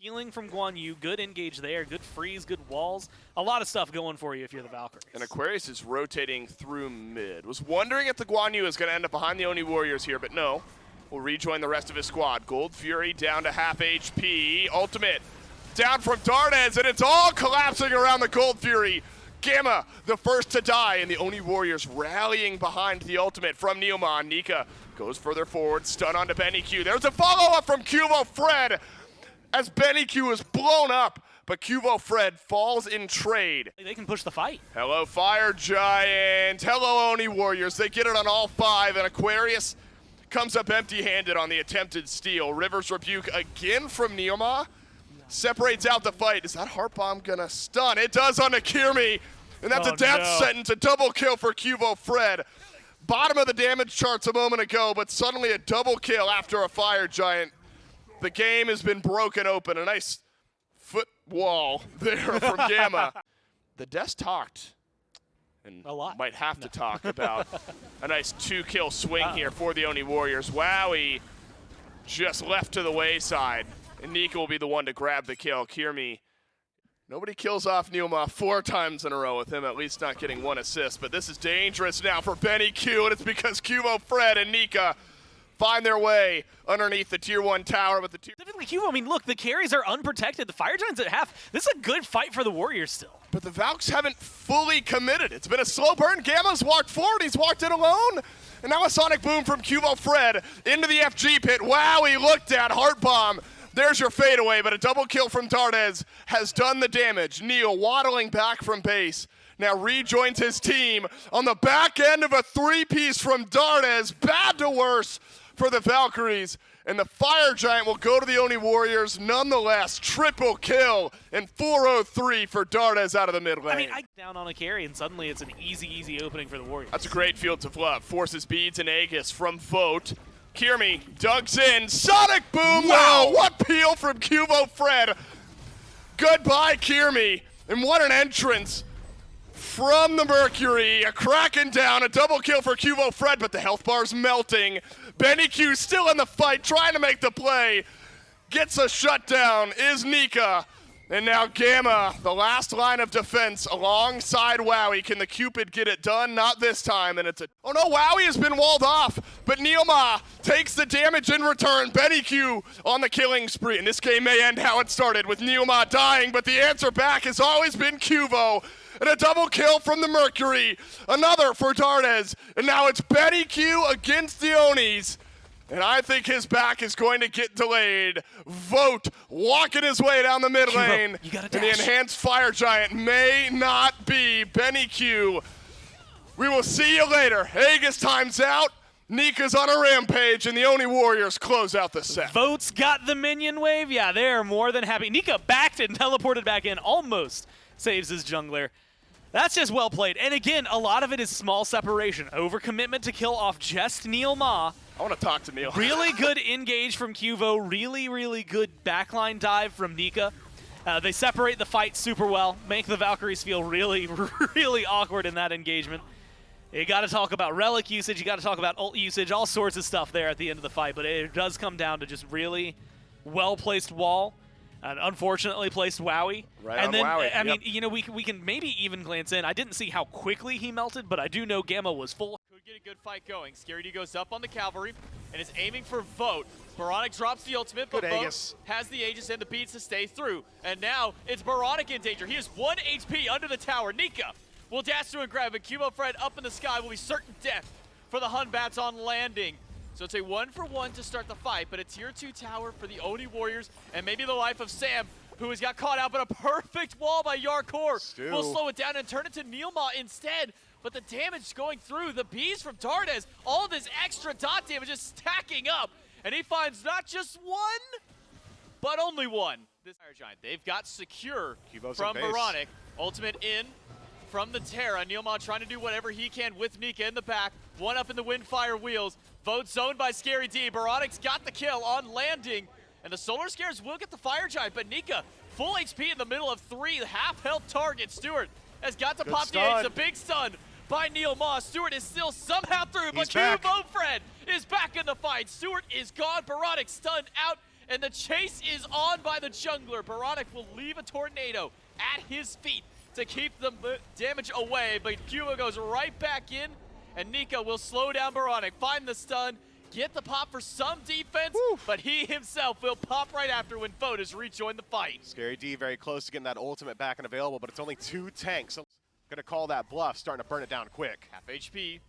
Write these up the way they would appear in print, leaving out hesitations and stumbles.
Healing from Guan Yu, good engage there, good freeze, good walls. A lot of stuff going for you if you're the Valkyries. And Aquarius is rotating through mid. Was wondering if the Guan Yu is going to end up behind the Oni Warriors here, but no. Will rejoin the rest of his squad. Gold Fury down to half HP. Ultimate down from Dardes, and it's all collapsing around the Gold Fury. Gamma, the first to die, and the Oni Warriors rallying behind the ultimate from Neomon. Nika goes further forward, stun onto Benny Q. There's a follow-up from Cuvo Fred as Benny Q is blown up, but Cuvo Fred falls in trade. They can push the fight. Hello, Fire Giant. Hello, Oni Warriors. They get it on all five, and Aquarius comes up empty-handed on the attempted steal. River's Rebuke again from Neoma. Separates out the fight. Is that Heart Bomb gonna stun? It does on Akirmi, and that's a death sentence, a double kill for Cuvo Fred. Bottom of the damage charts a moment ago, but suddenly a double kill after a Fire Giant. The game has been broken open. A nice foot wall there from Gamma. The Des talked, and a lot. Might have to talk about a nice 2-kill swing here for the Oni Warriors. Wowie just left to the wayside. And Nika will be the one to grab the kill. Kirmi, nobody kills off Neoma 4 times in a row with him at least not getting 1 assist. But this is dangerous now for Benny Q, and it's because Cuvo Fred and Nika find their way underneath the tier 1 tower. But the specifically Cuvo, I mean, look, the carries are unprotected. The Fire Giants at half. This is a good fight for the Warriors still. But the Valks haven't fully committed. It's been a slow burn. Gamma's walked forward. He's walked it alone. And now a Sonic Boom from Cuvo Fred into the FG pit. Wow, he looked at Heart Bomb. There's your fadeaway, but a double kill from Dardes has done the damage. Neo waddling back from base. Now rejoins his team on the back end of a 3-piece from Dardes. Bad to worse for the Valkyries. And the Fire Giant will go to the Oni Warriors nonetheless. Triple kill and 403 for Dardes out of the mid lane. I mean, I down on a carry, and suddenly it's an easy opening for the Warriors. That's a great Fields of Love. Forces Beads and Aegis from Vote. Kirmi dugs in. Sonic Boom! Wow, what peel from Cuvo Fred. Goodbye, Kirmi. And what an entrance from the Mercury. A Kraken down, a double kill for Cuvo Fred, but the health bar's melting. Benny Q still in the fight, trying to make the play. Gets a shutdown, is Nika. And now Gamma, the last line of defense alongside Wowie. Can the Cupid get it done? Not this time, and it's a... Oh no, Wowie has been walled off, but Neoma takes the damage in return. Benny Q on the killing spree, and this game may end how it started with Neoma dying, but the answer back has always been Cuvo. And a double kill from the Mercury. Another for Dardes, and now it's Benny Q against the Onis. And I think his back is going to get delayed. Vote walking his way down the mid lane. And the enhanced Fire Giant may not be Benny Q. We will see you later. Aegis time's out. Nika's on a rampage, and the Oni Warriors close out the set. Vote's got the minion wave. Yeah, they're more than happy. Nika backed it and teleported back in. Almost saves his jungler. That's just well played. And again, a lot of it is small separation. Overcommitment to kill off just Neoma. I want to talk to Neil. Really good engage from Cuvo. Really good backline dive from Nika. They separate the fight super well, make the Valkyries feel really awkward in that engagement. You got to talk about relic usage, you got to talk about ult usage, all sorts of stuff there at the end of the fight, but it does come down to just really well-placed wall. An unfortunately placed Wowie. Right and on then, Wowie. I mean, you know, we can maybe even glance in. I didn't see how quickly he melted, but I do know Gamma was full. Could get a good fight going. Scary D goes up on the Cavalry and is aiming for Vote. Baronic drops the ultimate, but Vote has the Aegis and the beats to stay through. And now it's Baronic in danger. He has 1 HP under the tower. Nika will dash through and grab it. Cubo Fred up in the sky will be certain death for the Hun Bats on landing. So it's a 1-for-1 to start the fight, but a tier 2 tower for the Oni Warriors and maybe the life of Sam, who has got caught out, but a perfect wall by Yarkor will slow it down and turn it to Neoma instead. But the damage going through, the bees from Dardes, all this extra dot damage is stacking up. And he finds not just one, but only one. This Fire Giant, they've got secure from Baronic. Ultimate in from the Terra. Neoma trying to do whatever he can with Nika in the back. One up in the Windfire wheels. Vote zoned by Scary D. Baronic's got the kill on landing. And the Solar Scares will get the Fire Giant, but Nika, full HP in the middle of 3 half-health targets. Stewart has got to pop the Aegis. A big stun by Neoma. Stewart is still somehow through, but Cuvo Fred is back in the fight. Stewart is gone. Baronic stunned out, and the chase is on by the jungler. Baronic will leave a tornado at his feet to keep the damage away, but Cubo goes right back in, and Nika will slow down Baronic, find the stun, get the pop for some defense, but he himself will pop right after when Vote has rejoined the fight. Scary D very close to getting that ultimate back and available, but it's only 2 tanks. So gonna call that bluff, starting to burn it down quick. Half HP,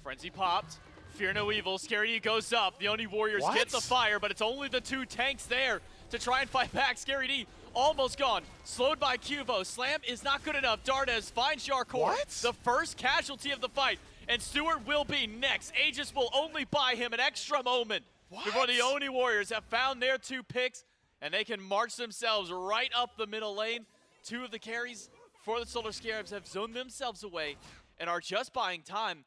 Frenzy popped, Fear no evil, Scary D goes up, the Oni Warriors What? get the fire, but it's only the 2 tanks there to try and fight back. Scary D almost gone, slowed by Cubo. Slam is not good enough. Dardes finds Yarkor, What? the first casualty of the fight, and Stewart will be next. Aegis will only buy him an extra moment before the Oni Warriors have found their 2 picks, and they can march themselves right up the middle lane. 2 of the carries for the Solar Scarabs have zoned themselves away and are just buying time,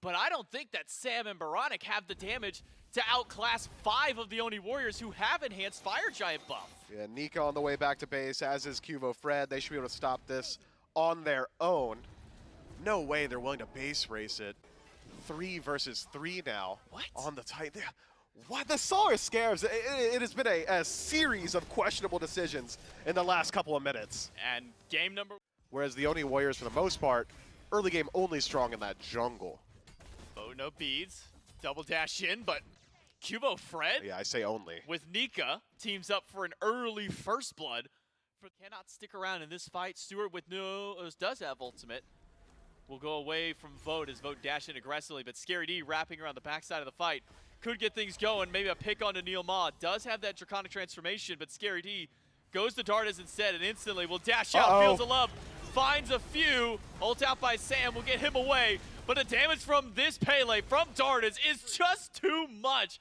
but I don't think that Sam and Baronic have the damage to outclass 5 of the Oni Warriors who have enhanced Fire Giant buff. Yeah, Nika on the way back to base, as is Cubo Fred. They should be able to stop this on their own. No way they're willing to base race it. 3 versus 3 now. What? On the Titan. What? The Solar Scarabs, it has been a series of questionable decisions in the last couple of minutes. And game number. Whereas the Oni Warriors, for the most part, early game only strong in that jungle. Oh, no beads. Double dash in, but Cubo Fred Yeah, I say only. with Nika teams up for an early first blood. Cannot stick around in this fight. Stewart with does have ultimate. Will go away from Vote as Vote dash in aggressively, but Scary D wrapping around the backside of the fight could get things going. Maybe a pick onto Neil Ma. Does have that Draconic transformation, but Scary D goes to Dardas instead and instantly will dash out. Feels the love, finds a few. Ult out by Sam will get him away, but the damage from this Pele from Dardas is just too much.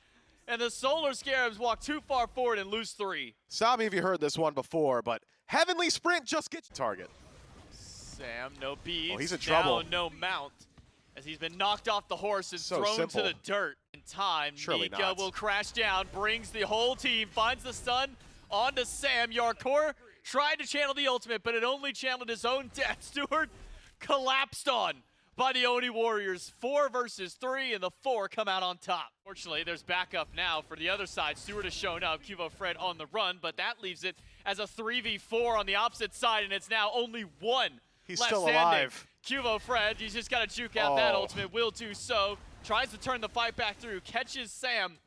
And the Solar Scarabs walk too far forward and lose 3. Stop me if you heard this one before, but Heavenly Sprint just gets target. Sam, no beads. Oh, he's in trouble. Now no mount, as he's been knocked off the horse and So thrown simple. to the dirt. In time, Surely Nika not. will crash down, brings the whole team, finds the stun onto Sam. Yarkor tried to channel the ultimate, but it only channeled his own death. Stewart collapsed on by the Oni Warriors. 4 versus 3, and the 4 come out on top. Fortunately, there's backup now for the other side. Stewart has shown up, Cubo Fred on the run, but that leaves it as a 3v4 on the opposite side, and it's now only 1 He's left still standing. alive. Cubo Fred, he's just got to juke out that Oh. ultimate, will do so. Tries to turn the fight back through, catches Sam.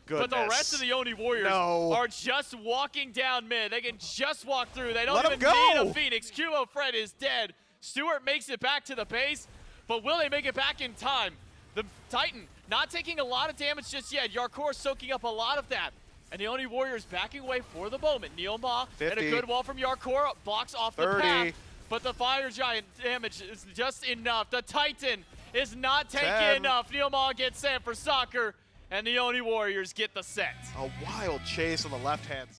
Goodness. But the rest of the Oni Warriors are just walking down mid. They can just walk through. They don't Let 'em even need go. a Phoenix. Cubo Fred is dead. Stewart makes it back to the base, but will they make it back in time? The Titan not taking a lot of damage just yet. Yarkor soaking up a lot of that. And the Oni Warriors backing away for the moment. Neil Ma 50. and a good wall from Yarkor blocks off the 30. path. But the Fire Giant damage is just enough. The Titan is not taking 10. enough. Neil Ma gets sent for soccer, and the Oni Warriors get the set. A wild chase on the left hand.